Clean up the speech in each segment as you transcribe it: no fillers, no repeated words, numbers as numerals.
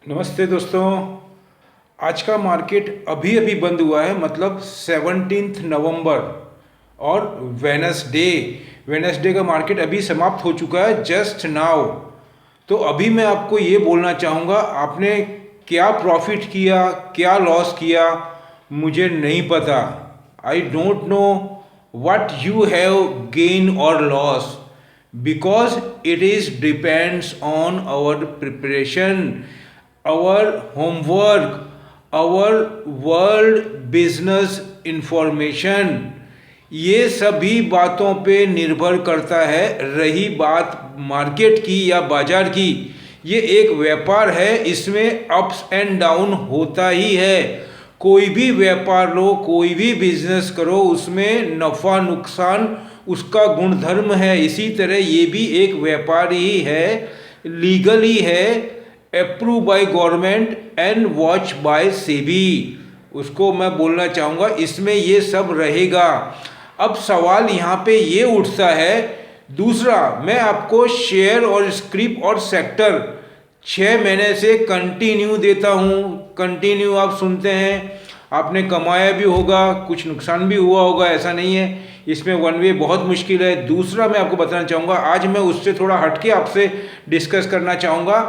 नमस्ते दोस्तों। आज का मार्केट अभी अभी बंद हुआ है, मतलब 17 नवंबर। और वेनसडे का मार्केट अभी समाप्त हो चुका है, जस्ट नाउ। तो अभी मैं आपको ये बोलना चाहूँगा, आपने क्या प्रॉफिट किया क्या लॉस किया मुझे नहीं पता। I don't know what you have gain or loss, because it is depends on our preparation, our homework, our world business information। ये सभी बातों पे निर्भर करता है। रही बात मार्केट की या बाजार की, ये एक व्यापार है, इसमें अप्स एंड डाउन होता ही है। कोई भी व्यापार लो, कोई भी बिजनेस करो, उसमें नफ़ा नुकसान उसका गुणधर्म है। इसी तरह ये भी एक व्यापार ही है, लीगली है, approve by government and watch by SEBI. उसको मैं बोलना चाहूँगा, इसमें ये सब रहेगा। अब सवाल यहाँ पे ये उठता है, दूसरा, मैं आपको शेयर और स्क्रिप्ट और सेक्टर 6 महीने से कंटिन्यू देता हूँ। कंटिन्यू आप सुनते हैं, आपने कमाया भी होगा, कुछ नुकसान भी हुआ होगा, ऐसा नहीं है। इसमें वन वे बहुत मुश्किल है। दूसरा मैं आपको बताना चाहूँगा, आज मैं उससे थोड़ा हटके आपसे डिस्कस करना चाहूँगा,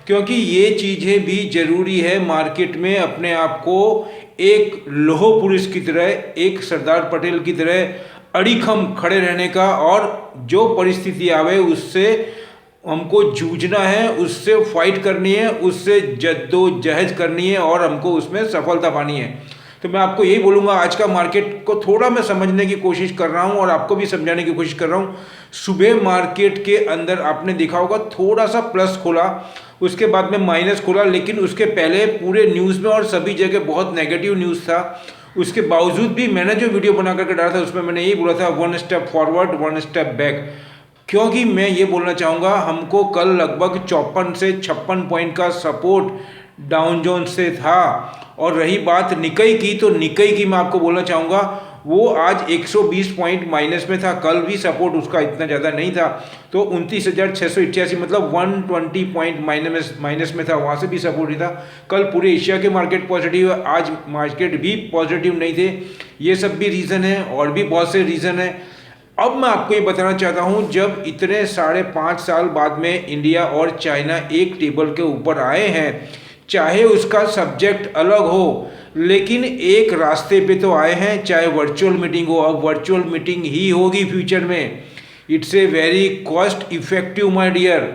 क्योंकि ये चीज़ें भी ज़रूरी है मार्केट में। अपने आप को एक लौह पुरुष की तरह, एक सरदार पटेल की तरह अड़िखम खड़े रहने का, और जो परिस्थिति आवे उससे हमको जूझना है, उससे फाइट करनी है, उससे जद्दोजहद करनी है, और हमको उसमें सफलता पानी है। तो मैं आपको यही बोलूँगा, आज का मार्केट को थोड़ा मैं समझने की कोशिश कर रहा हूँ और आपको भी समझाने की कोशिश कर रहा हूँ। सुबह मार्केट के अंदर आपने देखा होगा थोड़ा सा प्लस खोला, उसके बाद में माइनस खोला, लेकिन उसके पहले पूरे न्यूज़ में और सभी जगह बहुत नेगेटिव न्यूज़ था। उसके बावजूद भी मैंने जो वीडियो बना करके डाला था, उसमें मैंने यही बोला था, 1 स्टेप फॉरवर्ड 1 स्टेप बैक। क्योंकि मैं ये बोलना चाहूँगा, हमको कल लगभग 54 से 56 पॉइंट का सपोर्ट डाउन जोन्स से था। और रही बात निकई की, तो निकई की मैं आपको बोलना चाहूँगा, वो आज 120 पॉइंट माइनस में था। कल भी सपोर्ट उसका इतना ज़्यादा नहीं था, तो 29,688, मतलब 120 पॉइंट माइनस में था, वहाँ से भी सपोर्ट नहीं था। कल पूरे एशिया के मार्केट पॉजिटिव है, आज मार्केट भी पॉजिटिव नहीं थे। ये सब भी रीज़न है, और भी बहुत से रीज़न है। अब मैं आपको ये बताना चाहता हूँ, जब इतने 5.5 साल बाद में इंडिया और चाइना एक टेबल के ऊपर आए हैं, चाहे उसका सब्जेक्ट अलग हो, लेकिन एक रास्ते पे तो आए हैं। चाहे वर्चुअल मीटिंग हो, अब वर्चुअल मीटिंग ही होगी फ्यूचर में। It's a very cost effective my dear,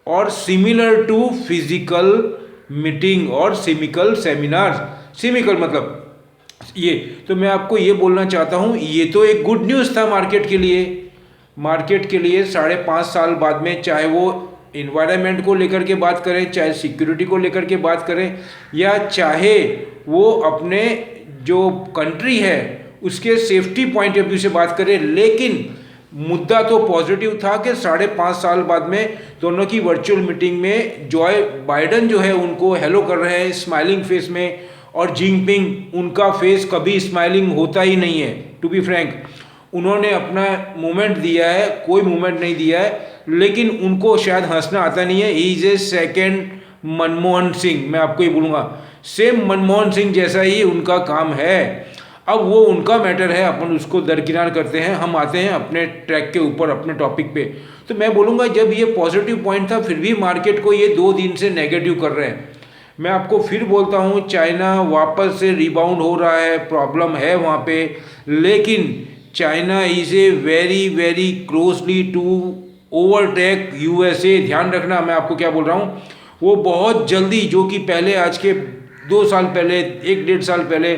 और सिमिलर टू फिजिकल मीटिंग और सिमिकल सेमिनार। सिमिकल मतलब ये, तो मैं आपको ये बोलना चाहता हूँ, ये तो एक गुड न्यूज़ था मार्केट के लिए। मार्केट के लिए 5.5 साल बाद में, चाहे वो इन्वायरमेंट को लेकर के बात करें, चाहे सिक्योरिटी को लेकर के बात करें, या चाहे वो अपने जो कंट्री है उसके सेफ्टी पॉइंट ऑफ व्यू से बात करें, लेकिन मुद्दा तो पॉजिटिव था कि 5.5 साल बाद में दोनों की वर्चुअल मीटिंग में जॉय बाइडन जो है उनको हेलो कर रहे हैं स्माइलिंग फेस में, और जिनपिंग उनका फेस कभी स्माइलिंग होता ही नहीं है। टू बी फ्रैंक, उन्होंने अपना मूवमेंट दिया है, कोई मूवमेंट नहीं दिया है, लेकिन उनको शायद हंसना आता नहीं है। He is a second Manmohan Singh, मैं आपको ये बोलूँगा, सेम मनमोहन सिंह जैसा ही उनका काम है। अब वो उनका मैटर है, अपन उसको दरकिनार करते हैं, हम आते हैं अपने ट्रैक के ऊपर, अपने टॉपिक पे। तो मैं बोलूँगा, जब ये पॉजिटिव पॉइंट था, फिर भी मार्केट को ये 2 दिन से नेगेटिव कर रहे हैं। मैं आपको फिर बोलता हूँ, चाइना वापस से रिबाउंड हो रहा है, प्रॉब्लम है वहाँ पे, लेकिन China is a very very closely to overtake USA. ध्यान रखना मैं आपको क्या बोल रहा हूँ, वो बहुत जल्दी, जो कि पहले, आज के 2 साल पहले, 1 डेढ़ साल पहले,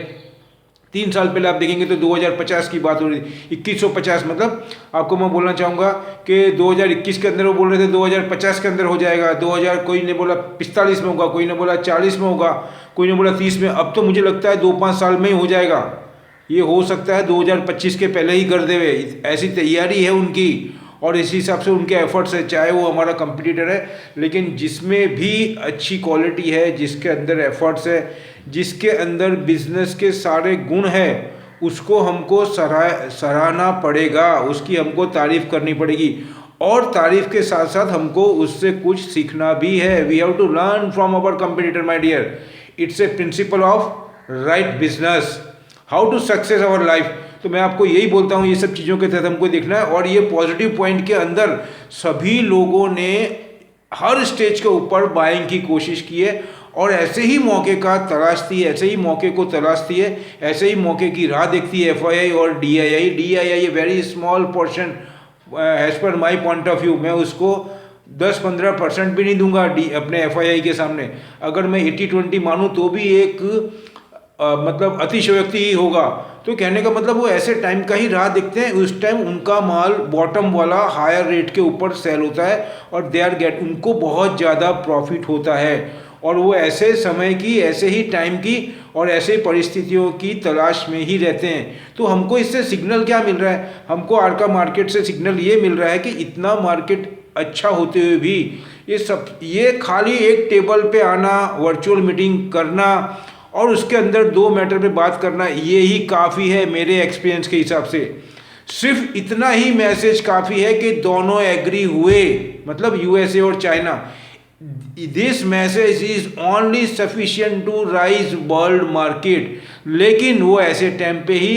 3 साल पहले आप देखेंगे तो 2050 की बात हो रही थी। 2150, मतलब आपको मैं बोलना चाहूँगा कि 2021 के अंदर वो बोल रहे थे 2050 के अंदर हो जाएगा। 2000, कोई ने बोला 45 में होगा, कोई ने बोला 40 में होगा, कोई ने बोला 30 में। अब तो मुझे लगता है 2-5 साल में ही हो जाएगा। ये हो सकता है 2025 के पहले ही कर देवे, ऐसी तैयारी है उनकी, और इसी हिसाब से उनके एफर्ट्स है। चाहे वो हमारा कंपटीटर है, लेकिन जिसमें भी अच्छी क्वालिटी है, जिसके अंदर एफर्ट्स है, जिसके अंदर बिजनेस के सारे गुण है, उसको हमको सराहना पड़ेगा, उसकी हमको तारीफ करनी पड़ेगी। और तारीफ के साथ साथ हमको उससे कुछ सीखना भी है। We have to learn from our competitor my dear. It's a principle of right business, how to success our life. तो मैं आपको यही बोलता हूँ, ये सब चीज़ों के तहत हमको देखना है। और ये पॉजिटिव पॉइंट के अंदर सभी लोगों ने हर स्टेज के ऊपर बाइंग की कोशिश की है और ऐसे ही मौके का तलाशती है, ऐसे ही मौके को तलाशती है, ऐसे ही मौके की राह देखती है एफआईआई और DII. DII a very small portion as per my point of view. मैं उसको 10-15% भी नहीं दूंगा अपने एफआईआई के सामने। अगर मैं 80-20 मानूं तो भी एक मतलब अतिशयोक्ति ही होगा। तो कहने का मतलब वो ऐसे टाइम का ही राह देखते हैं, उस टाइम उनका माल बॉटम वाला हायर रेट के ऊपर सेल होता है और दे आर गेट, उनको बहुत ज़्यादा प्रॉफिट होता है। और वो ऐसे समय की, ऐसे ही टाइम की और ऐसे परिस्थितियों की तलाश में ही रहते हैं। तो हमको इससे सिग्नल क्या मिल रहा है? हमको आरका मार्केट से सिग्नल ये मिल रहा है कि इतना मार्केट अच्छा होते हुए भी ये खाली एक टेबल पे आना, वर्चुअल मीटिंग करना और उसके अंदर 2 मैटर पे बात करना, ये ही काफ़ी है मेरे एक्सपीरियंस के हिसाब से। सिर्फ इतना ही मैसेज काफ़ी है कि दोनों एग्री हुए, मतलब यूएसए और China. This message is only sufficient to raise world market. लेकिन वो ऐसे टाइम पे ही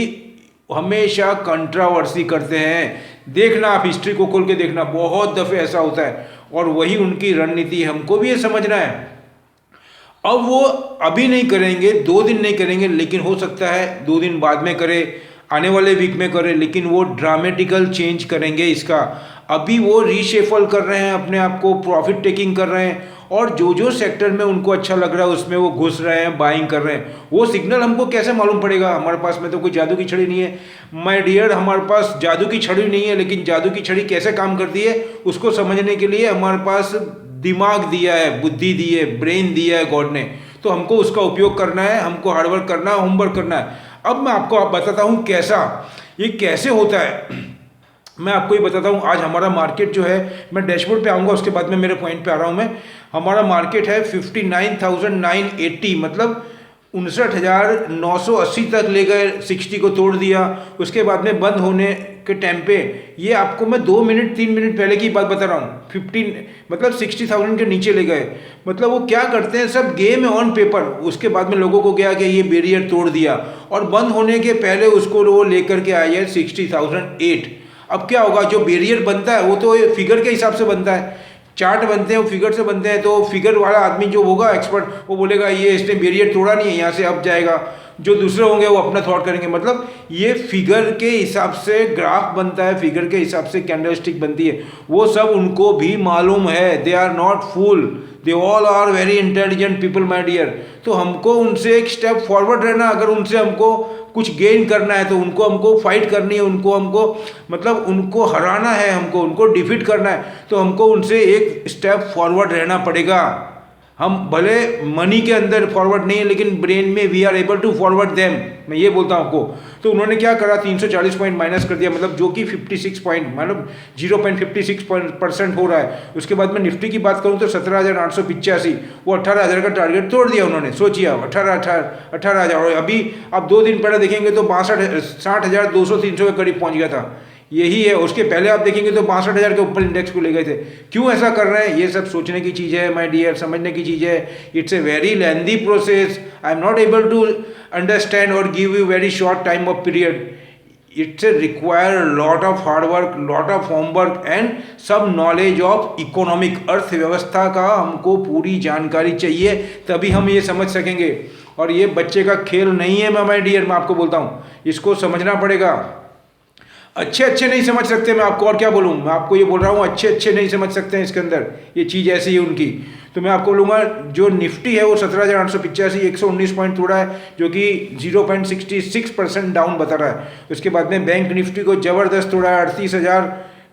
हमेशा कंट्रावर्सी करते हैं। देखना, आप हिस्ट्री को खोल के देखना, बहुत दफ़े ऐसा होता है और वही उनकी रणनीति। हमको भी ये समझना है। अब वो अभी नहीं करेंगे, 2 दिन नहीं करेंगे, लेकिन हो सकता है 2 दिन बाद में करें, आने वाले वीक में करें, लेकिन वो ड्रामेटिकल चेंज करेंगे इसका। अभी वो रीशेफल कर रहे हैं अपने आप को, प्रॉफिट टेकिंग कर रहे हैं और जो जो सेक्टर में उनको अच्छा लग रहा है उसमें वो घुस रहे हैं, बाइंग कर रहे हैं। वो सिग्नल हमको कैसे मालूम पड़ेगा? हमारे पास में तो कोई जादू की छड़ी नहीं है माय डियर, हमारे पास जादू की छड़ी नहीं है। लेकिन जादू की छड़ी कैसे काम करती है उसको समझने के लिए हमारे पास दिमाग दिया है, बुद्धि दी है, ब्रेन दिया है गॉड ने। तो हमको उसका उपयोग करना है, हमको हार्डवर्क करना है, होमवर्क करना है। अब मैं आपको बताता हूँ ये कैसे होता है। मैं आपको ये बताता हूँ। आज हमारा मार्केट जो है, मैं डैशबोर्ड पे आऊँगा, उसके बाद में मेरे पॉइंट पे आ रहा हूँ मैं। हमारा मार्केट है 59,980, मतलब 59,980 तक ले गए, 60 को तोड़ दिया। उसके बाद में बंद होने के टाइम पे, ये आपको मैं 2 मिनट 3 मिनट पहले की बात बता रहा हूँ, 15 मतलब 60,000 के नीचे ले गए। मतलब वो क्या करते हैं, सब गेम है ऑन पेपर। उसके बाद में लोगों को गया कि ये बैरियर तोड़ दिया और बंद होने के पहले उसको वो लेकर के आए है 60,008। अब क्या होगा, जो बैरियर बनता है वो तो फिगर के हिसाब से बनता है, चार्ट बनते हैं वो फिगर से बनते हैं। तो फिगर वाला आदमी जो होगा एक्सपर्ट, वो बोलेगा ये इसने बैरियर तोड़ा नहीं है, यहाँ से अब जाएगा। जो दूसरे होंगे वो अपना थॉट करेंगे। मतलब ये फिगर के हिसाब से ग्राफ बनता है, फिगर के हिसाब से कैंडलस्टिक बनती है। वो सब उनको भी मालूम है। They are not fool, they all are very intelligent people my dear. तो हमको उनसे एक स्टेप फॉरवर्ड रहना। अगर उनसे हमको कुछ गेन करना है तो उनको हमको फाइट करनी है, हमको मतलब उनको हराना है, हमको उनको डिफीट करना है। तो हमको उनसे एक स्टेप फॉरवर्ड रहना पड़ेगा। हम भले मनी के अंदर फॉरवर्ड नहीं है, लेकिन ब्रेन में we are able to forward them, मैं ये बोलता हूँ आपको। तो उन्होंने क्या करा, 340 पॉइंट माइनस कर दिया, मतलब जो कि 56 पॉइंट, मतलब 0.56% हो रहा है। उसके बाद में निफ्टी की बात करूँ तो 17,885, वो 18,000 का टारगेट तोड़ दिया उन्होंने। सोचिए 18,000। और अभी आप 2 दिन पहले देखेंगे तो 60,200-300 के करीब पहुँच गया था। यही है। उसके पहले आप देखेंगे तो 62,000 के ऊपर इंडेक्स को ले गए थे। क्यों ऐसा कर रहे हैं? ये सब सोचने की चीज़ है माय डियर, समझने की चीज़ है। It's a very lengthy process. I am not able to understand और give you very short time of period. It's a require lot of hard work, lot of homework and सब नॉलेज ऑफ इकोनॉमिक, अर्थव्यवस्था का हमको पूरी जानकारी चाहिए, तभी हम ये समझ सकेंगे। और ये बच्चे का खेल नहीं है माय डियर, मैं आपको बोलता हूँ, इसको समझना पड़ेगा। अच्छे नहीं समझ सकते, मैं आपको और क्या बोलूँ। मैं आपको ये बोल रहा हूँ, अच्छे नहीं समझ सकते हैं इसके अंदर, ये चीज़ ऐसी है उनकी। तो मैं आपको बोलूँगा, जो निफ्टी है वो 17,885, 119 पॉइंट तोड़ा है, जो कि 0.66% डाउन बता रहा है। उसके बाद में बैंक निफ्टी को ज़बरदस्त तोड़ा है, 38,000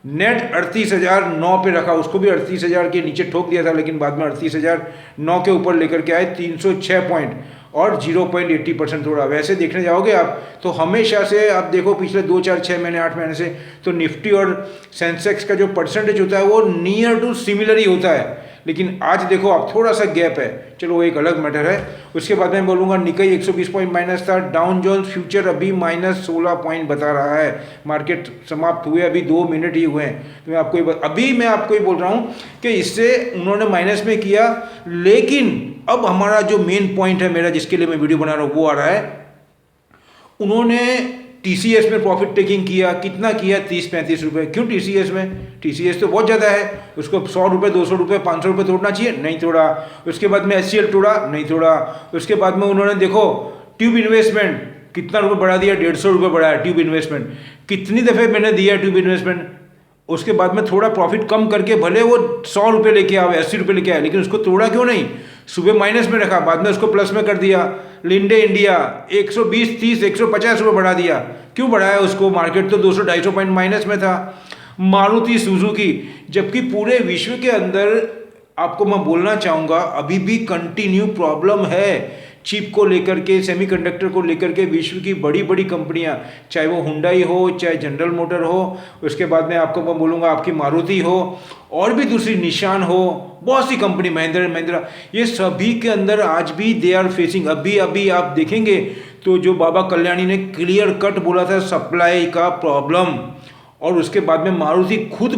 नेट 38,009 पे रखा, उसको भी 38,000 के नीचे ठोक दिया था, लेकिन बाद में 38,009 के ऊपर लेकर के आए, 306 पॉइंट और 0.80% तोड़ा। वैसे देखने जाओगे आप तो हमेशा से आप देखो पिछले 2, 4, 6 महीने, 8 महीने से, तो निफ्टी और सेंसेक्स का जो परसेंटेज होता है वो नियर टू सिमिलर ही होता है। लेकिन आज देखो आप थोड़ा सा गैप है, चलो वो एक अलग मैटर है। उसके बाद मैं बोलूँगा निकाई 120 पॉइंट माइनस था। डाउन जोन्स फ्यूचर अभी -16 पॉइंट बता रहा है। मार्केट समाप्त हुए अभी 2 मिनट ही हुए हैं। तो मैं आपको ही बोल रहा हूँ कि इससे उन्होंने माइनस में किया, लेकिन अब हमारा जो मेन पॉइंट है मेरा, जिसके लिए मैं वीडियो बना रहा हूँ, वो आ रहा है। उन्होंने टीसीएस में प्रॉफिट टेकिंग किया, कितना किया? 30-35 रुपये। क्यों टीसीएस में? टीसीएस तो बहुत ज़्यादा है, उसको 100 रुपये, 200 रुपये, 500 रुपये तोड़ना चाहिए, नहीं तोड़ा। उसके बाद में एचसीएल तोड़ा, नहीं तोड़ा। उसके बाद में उन्होंने देखो ट्यूब इन्वेस्टमेंट कितना रुपये बढ़ा दिया, 150 रुपये बढ़ाया ट्यूब इन्वेस्टमेंट। कितनी दफ़े मैंने दिया ट्यूब इन्वेस्टमेंट। उसके बाद में थोड़ा प्रॉफिट कम करके भले वो 100 रुपये लेके आए, 80 रुपये लेके आए, लेकिन उसको तोड़ा क्यों नहीं? सुबह माइनस में रखा, बाद में उसको प्लस में कर दिया। लिंडे इंडिया 120, 30, 150 रुपये बढ़ा दिया। क्यों बढ़ाया उसको? मार्केट तो 200-250 पॉइंट माइनस में था। मारुति सुजुकी, जबकि पूरे विश्व के अंदर आपको मैं बोलना चाहूँगा अभी भी कंटिन्यू प्रॉब्लम है चिप को लेकर के, सेमीकंडक्टर को लेकर के। विश्व की बड़ी बड़ी कंपनियां, चाहे वो हुंडई हो, चाहे जनरल मोटर हो, उसके बाद में आपको मैं बोलूँगा आपकी मारुति हो, और भी दूसरी निशान हो, बहुत सी कंपनी, महिंद्रा, ये सभी के अंदर आज भी दे आर फेसिंग। अभी आप देखेंगे तो जो बाबा कल्याणी ने क्लियर कट बोला था, सप्लाई का प्रॉब्लम। और उसके बाद में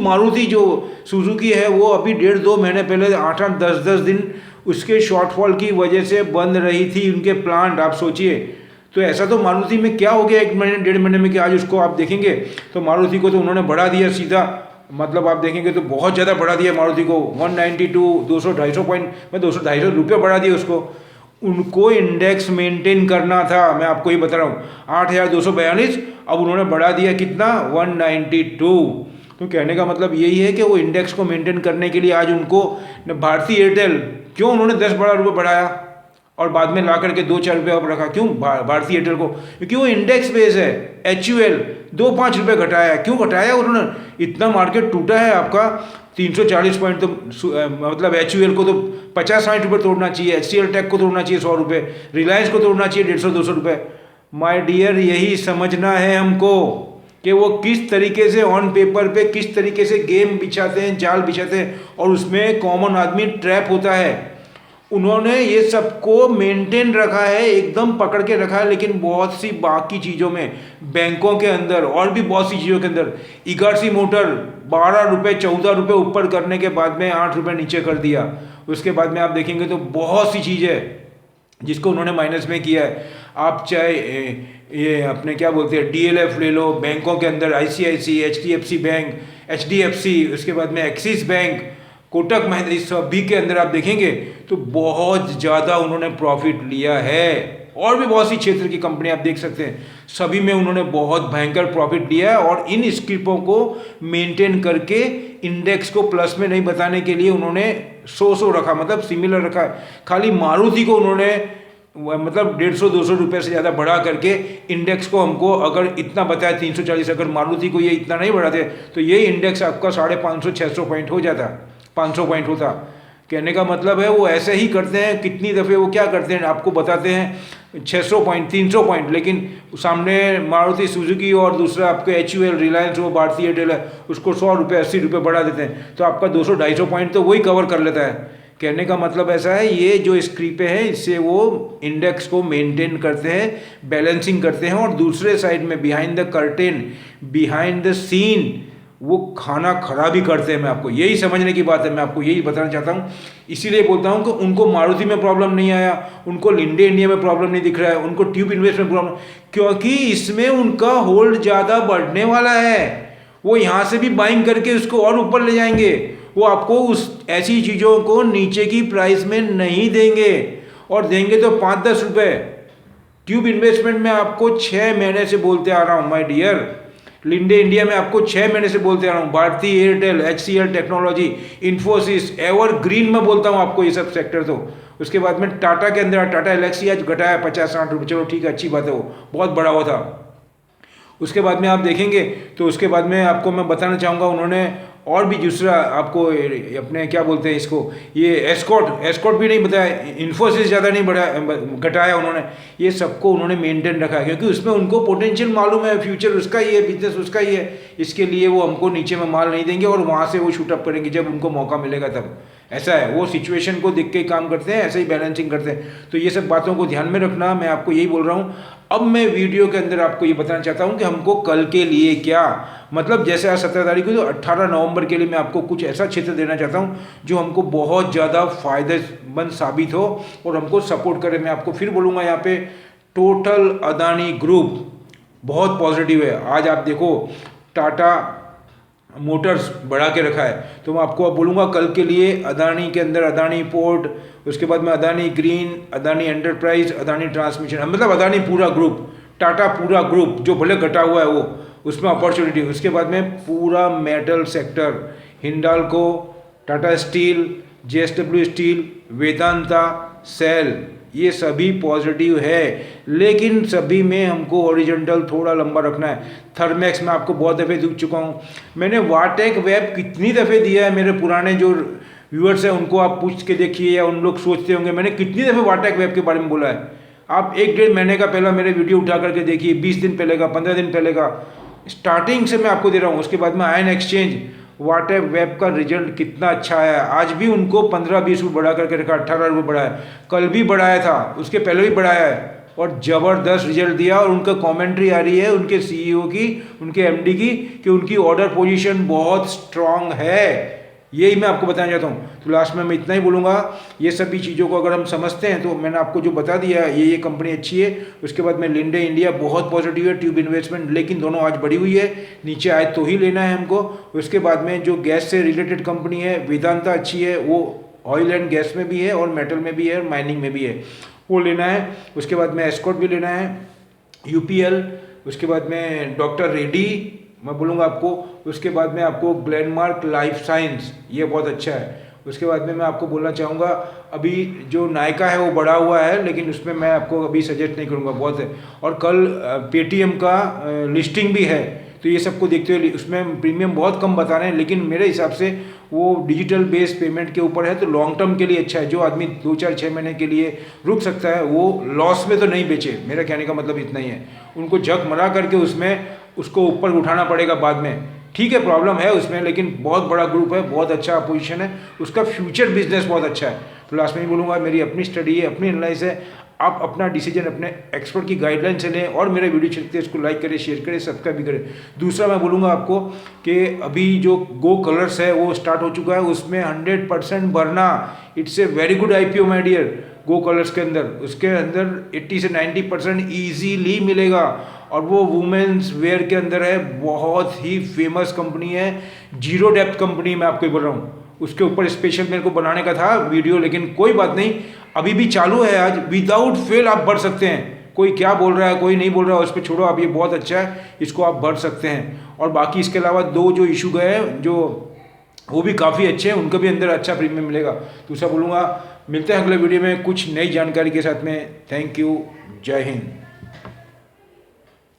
मारुति जो सुजुकी है, वो अभी 1.5-2 महीने पहले 8-8, 10-10 दिन उसके शॉर्टफॉल की वजह से बंद रही थी उनके प्लांट। आप सोचिए, तो ऐसा तो मारुति में क्या हो गया 1 महीने 1.5 महीने में कि आज उसको आप देखेंगे तो मारुति को तो उन्होंने बढ़ा दिया सीधा, मतलब आप देखेंगे तो बहुत ज़्यादा बढ़ा दिया मारुति को। 192, 200-250 पॉइंट में 200-250 रुपये बढ़ा दिए उसको। उनको इंडेक्स मेंटेन करना था, मैं आपको ही बता रहा हूँ, 8,242, अब उन्होंने बढ़ा दिया कितना? 192। तो कहने का मतलब यही है कि वो इंडेक्स को मेंटेन करने के लिए आज उनको भारतीय एयरटेल, क्यों उन्होंने 10 रुपये बढ़ाया और बाद में ला करके 2-4 रुपये अब रखा? क्यों भारतीय एयरटेल को? क्योंकि वो इंडेक्स बेस है। HUL 2-5 रुपये घटाया। क्यों घटाया उन्होंने? इतना मार्केट टूटा है आपका, 340 पॉइंट। तो मतलब HUL को तो 50-60 रुपये तोड़ना चाहिए, HCL टेक को तोड़ना चाहिए 100 रुपये, रिलायंस को तोड़ना चाहिए 150-200 रुपये। माय डियर, यही समझना है हमको कि वो किस तरीके से ऑन पेपर पे किस तरीके से गेम बिछाते हैं, जाल बिछाते हैं, और उसमें कॉमन आदमी ट्रैप होता है। उन्होंने ये सबको मेंटेन रखा है, एकदम पकड़ के रखा है। लेकिन बहुत सी बाकी चीज़ों में, बैंकों के अंदर और भी बहुत सी चीज़ों के अंदर, इगारसी मोटर 12 रुपये 14 रुपये ऊपर करने के बाद में 8 रुपये नीचे कर दिया। उसके बाद में आप देखेंगे तो बहुत सी चीज़ें जिसको उन्होंने माइनस में किया है। आप चाहे ये अपने क्या बोलते हैं DLF ले लो, बैंकों के अंदर ICICI, HDFC बैंक, HDFC, उसके बाद में एक्सिस बैंक, कोटक महिंद्रा, इस सभी के अंदर आप देखेंगे तो बहुत ज़्यादा उन्होंने प्रॉफिट लिया है। और भी बहुत सी क्षेत्र की कंपनी आप देख सकते हैं, सभी में उन्होंने बहुत भयंकर प्रॉफिट लिया है। और इन स्क्रिप्टों को मेंटेन करके इंडेक्स को प्लस में नहीं बताने के लिए उन्होंने 100 रखा, मतलब सिमिलर रखा है। खाली मारुति को उन्होंने मतलब 150-200 रुपये से ज़्यादा बढ़ा करके इंडेक्स को हमको अगर इतना बताया 340, अगर मारुति को ये इतना नहीं बढ़ाते तो ये इंडेक्स आपका 550-600 पॉइंट हो जाता, 500 पॉइंट होता। कहने का मतलब है वो ऐसे ही करते हैं। कितनी दफ़े वो क्या करते हैं, आपको बताते हैं 600 पॉइंट, 300 पॉइंट, लेकिन सामने मारुति सुजुकी और दूसरा आपके HUL, रिलायंस, वो भारतीय एयरटेल है, उसको 100 रुपये 80 रुपये बढ़ा देते हैं, तो आपका 200-250 पॉइंट तो वही कवर कर लेता है। कहने का मतलब ऐसा है, ये जो स्क्रिपें हैं इससे वो इंडेक्स को मेंटेन करते हैं, बैलेंसिंग करते हैं, और दूसरे साइड में behind the curtain, behind the scene वो खाना खराबी करते हैं। मैं आपको यही समझने की बात है, मैं आपको यही बताना चाहता हूँ। इसीलिए बोलता हूँ कि उनको मारुति में प्रॉब्लम नहीं आया, उनको लिंडे इंडिया में प्रॉब्लम नहीं दिख रहा है, उनको ट्यूब इन्वेस्ट में प्रॉब्लम, क्योंकि इसमें उनका होल्ड ज़्यादा बढ़ने वाला है। वो यहाँ से भी बाइंग करके उसको और ऊपर ले जाएंगे। वो आपको उस ऐसी चीज़ों को नीचे की प्राइस में नहीं देंगे, और देंगे तो 5-10 रुपये। ट्यूब इन्वेस्टमेंट में आपको 6 महीने से बोलते आ रहा हूँ माय डियर। लिंडे इंडिया में आपको 6 महीने से बोलते आ रहा हूँ। भारतीय Airtel, HCL technology, Infosys, evergreen में बोलता हूँ आपको ये सब सेक्टर। तो उसके बाद में टाटा के अंदर, टाटा एलेक्सी आज घटाया 50-60 रुपये, चलो ठीक है, अच्छी बात है, वो बहुत बड़ा हुआ था। उसके बाद में आप देखेंगे तो उसके बाद में आपको मैं बताना चाहूँगा, उन्होंने और भी दूसरा आपको अपने क्या बोलते हैं इसको, ये एस्कॉर्ट भी नहीं बताया, इन्फोसिस ज़्यादा नहीं घटाया उन्होंने। ये सबको उन्होंने मेंटेन रखा है, क्योंकि उसमें उनको पोटेंशियल मालूम है, फ्यूचर उसका ही है, बिजनेस उसका ही है। इसके लिए वो हमको नीचे में माल नहीं देंगे और वहाँ से वो शूटअप करेंगे जब उनको मौका मिलेगा तब। ऐसा है, वो सिचुएशन को देख के काम करते हैं, ऐसे ही बैलेंसिंग करते हैं। तो ये सब बातों को ध्यान में रखना, मैं आपको यही बोल रहा हूँ। अब मैं वीडियो के अंदर आपको ये बताना चाहता हूँ कि हमको कल के लिए क्या, मतलब जैसे आज 17 तारीख को, तो 18 नवंबर के लिए मैं आपको कुछ ऐसा क्षेत्र देना चाहता हूँ जो हमको बहुत ज़्यादा फायदेमंद साबित हो और हमको सपोर्ट करे। मैं आपको फिर बोलूँगा, यहाँ पे टोटल अदानी ग्रुप बहुत पॉजिटिव है। आज आप देखो टाटा मोटर्स बढ़ा के रखा है, तो मैं आपको अब बोलूँगा कल के लिए अदानी के अंदर अदानी पोर्ट, उसके बाद में Adani green, Adani enterprise, Adani transmission, मतलब अदानी पूरा ग्रुप, टाटा पूरा ग्रुप जो भले घटा हुआ है वो, उसमें अपॉर्चुनिटी। उसके बाद में पूरा metal sector, Hindalco, Tata steel, JSW steel, Vedanta, SAIL, ये सभी पॉजिटिव है, लेकिन सभी में हमको ओरिजेंटल थोड़ा लंबा रखना है। थर्मैक्स में आपको बहुत दफ़े दिख चुका हूँ, मैंने वाटेक वेब कितनी दफ़े दिया है, मेरे पुराने जो व्यूअर्स हैं उनको आप पूछ के देखिए, या उन लोग सोचते होंगे मैंने कितनी दफ़े वाटेक वेब के बारे में बोला है। आप 1-1.5 महीने का पहला मेरे वीडियो उठा करके देखिए, 20 दिन पहले का, 15 दिन पहले का, स्टार्टिंग से मैं आपको दे रहा हूँ। उसके बाद में आयन एक्सचेंज, वाटेक वेब का रिजल्ट कितना अच्छा आया, आज भी उनको 15-20 रुपये बढ़ा करके रखा, 18 रुपये बढ़ाया, कल भी बढ़ाया था, उसके पहले भी बढ़ाया है और ज़बरदस्त रिजल्ट दिया। और उनका कमेंट्री आ रही है उनके CEO की, उनके MD की, कि उनकी ऑर्डर पोजीशन बहुत स्ट्रांग है। यही मैं आपको बताना चाहता हूँ। तो लास्ट में मैं इतना ही बोलूँगा, ये सभी चीज़ों को अगर हम समझते हैं, तो मैंने आपको जो बता दिया ये कंपनी अच्छी है। उसके बाद में लिंडे इंडिया बहुत पॉजिटिव है, ट्यूब इन्वेस्टमेंट, लेकिन दोनों आज बढ़ी हुई है, नीचे आए तो ही लेना है हमको। उसके बाद में जो गैस से रिलेटेड कंपनी है, वेदांता अच्छी है, वो ऑयल एंड गैस में भी है और मेटल में भी है और माइनिंग में भी है, वो लेना है। उसके बाद में एस्कॉर्ट भी लेना है, UPL, उसके बाद में डॉक्टर रेड्डी मैं बोलूँगा आपको। उसके बाद में आपको ग्लेनमार्क लाइफ साइंस, ये बहुत अच्छा है। उसके बाद में मैं आपको बोलना चाहूँगा, अभी जो नायका है वो बढ़ा हुआ है, लेकिन उसमें मैं आपको अभी सजेस्ट नहीं करूँगा, बहुत है। और कल पेटीएम का लिस्टिंग भी है, तो ये सबको देखते हुए उसमें प्रीमियम बहुत कम बता रहे हैं, लेकिन मेरे हिसाब से वो डिजिटल बेस पेमेंट के ऊपर है, तो लॉन्ग टर्म के लिए अच्छा है। जो आदमी 2-4-6 महीने के लिए रुक सकता है वो लॉस में तो नहीं बेचे, मेरा कहने का मतलब इतना ही है। उनको झक मरा करके उसमें उसको ऊपर उठाना पड़ेगा बाद में, ठीक है, प्रॉब्लम है उसमें, लेकिन बहुत बड़ा ग्रुप है, बहुत अच्छा पोजीशन है, उसका फ्यूचर बिजनेस बहुत अच्छा है। तो लास्ट में ही बोलूँगा, मेरी अपनी स्टडी है, अपनी एनालाइज है, आप अपना डिसीजन अपने एक्सपर्ट की गाइडलाइन से लें। और मेरे वीडियो चलते हैं, इसको लाइक करें, शेयर करें, सब्सक्राइब भी करें। दूसरा मैं बोलूँगा आपको कि अभी जो गो कलर्स है वो स्टार्ट हो चुका है, उसमें 100% भरना, it's a very good IPO my dear. Go colours के अंदर, उसके अंदर 80 से 90% ईजीली मिलेगा, और वो वुमेन्स वेयर के अंदर है, बहुत ही फेमस कंपनी है, जीरो डेप्थ कंपनी, मैं आपको बोल रहा हूँ। उसके ऊपर स्पेशल मेरे को बनाने का था वीडियो, लेकिन कोई बात नहीं, अभी भी चालू है। आज विदाउट फेल आप बढ़ सकते हैं, कोई क्या बोल रहा है कोई नहीं बोल रहा है उस पर छोड़ो, आप ये बहुत अच्छा है, इसको आप बढ़ सकते हैं। और बाकी इसके अलावा 2 जो इशू गए जो वो भी काफ़ी अच्छे हैं, उनके भी अंदर अच्छा प्रीमियम मिलेगा। दूसरा बोलूँगा, मिलते हैं अगले वीडियो में कुछ नई जानकारी के साथ में। थैंक यू, जय हिंद।